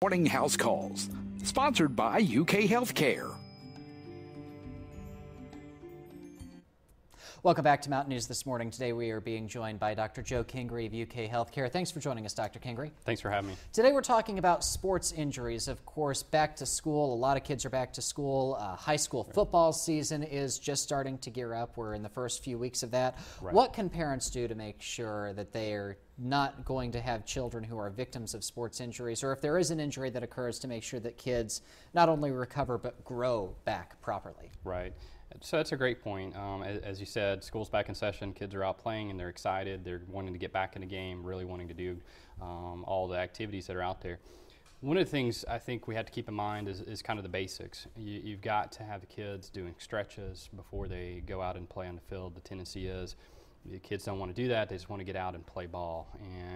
Morning House Calls, sponsored by UK Healthcare. Welcome back to Mountain News This Morning. Today we are being joined by Dr. Joe Kingery of UK Healthcare. Thanks for joining us, Dr. Kingery. Thanks for having me. Today we're talking about sports injuries. Of course, back to school. A lot of kids are back to school. High school football season is just starting to gear up. We're in the first few weeks of that. Right. What can parents do to make sure that they are not going to have children who are victims of sports injuries, or if there is an injury that occurs, to make sure that kids not only recover but grow back properly? Right. So that's a great point. As you said, school's back in session, kids are out playing and they're excited, they're wanting to get back in the game, really wanting to do all the activities that are out there. One of the things I think we have to keep in mind is kind of the basics. You've got to have the kids doing stretches before they go out and play on the field. The tendency is the kids don't want to do that, they just want to get out and play ball.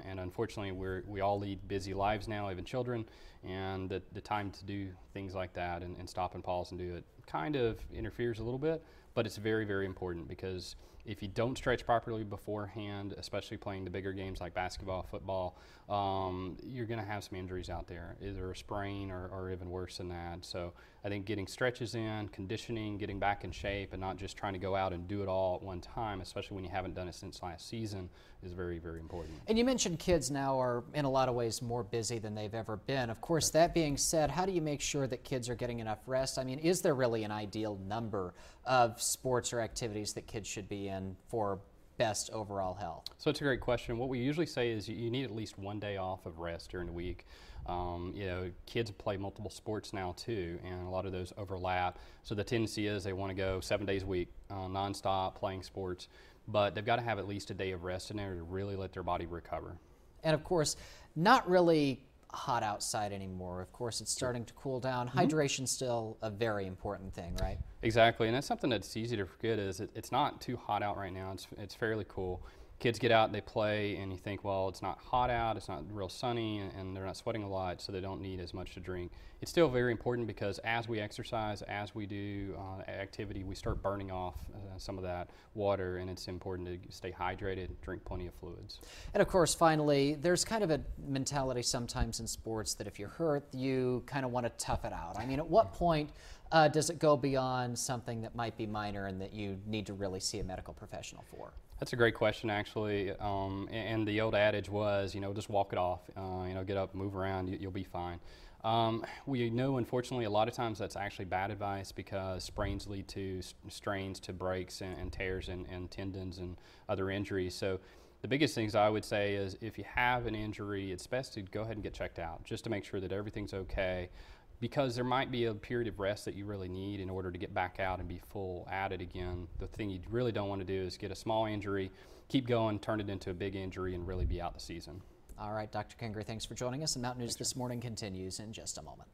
And unfortunately, we all lead busy lives now, even children, and the time to do things like that and stop and pause and do it kind of interferes a little bit, but it's very, very important, because if you don't stretch properly beforehand, especially playing the bigger games like basketball, football, you're going to have some injuries out there, either a sprain or even worse than that. So I think getting stretches in, conditioning, getting back in shape, and not just trying to go out and do it all at one time, especially when you haven't done it since last season, is very, very important. And you mentioned kids now are in a lot of ways more busy than they've ever been. Of course, that being said, how do you make sure that kids are getting enough rest? I mean, is there really an ideal number of sports or activities that kids should be in for best overall health? So it's a great question. What we usually say is you need at least one day off of rest during the week. Kids play multiple sports now too, and a lot of those overlap. So the tendency is they want to go 7 days a week, nonstop playing sports, but they've got to have at least a day of rest in there to really let their body recover. And of course, not really hot outside anymore. Of course, it's starting to cool down. Hydration's still a very important thing, right? Exactly, and that's something that's easy to forget. Is it's not too hot out right now. It's fairly cool. Kids get out, they play, and you think, well, it's not hot out, it's not real sunny, and they're not sweating a lot, so they don't need as much to drink. It's still very important, because as we exercise, as we do activity, we start burning off some of that water, and it's important to stay hydrated, drink plenty of fluids. And of course, finally, there's kind of a mentality sometimes in sports that if you're hurt, you kind of want to tough it out. I mean, at what point does it go beyond something that might be minor and that you need to really see a medical professional for? That's a great question, actually. And the old adage was, just walk it off. Get up, move around, you'll be fine. We know, unfortunately, a lot of times that's actually bad advice, because sprains lead to strains, to breaks and tears and tendons and other injuries. So the biggest things I would say is, if you have an injury, it's best to go ahead and get checked out, just to make sure that everything's okay, because there might be a period of rest that you really need in order to get back out and be full at it again. The thing you really don't want to do is get a small injury, keep going, turn it into a big injury, and really be out the season. All right, Dr. Kingery, thanks for joining us. And Mountain News This Morning continues in just a moment.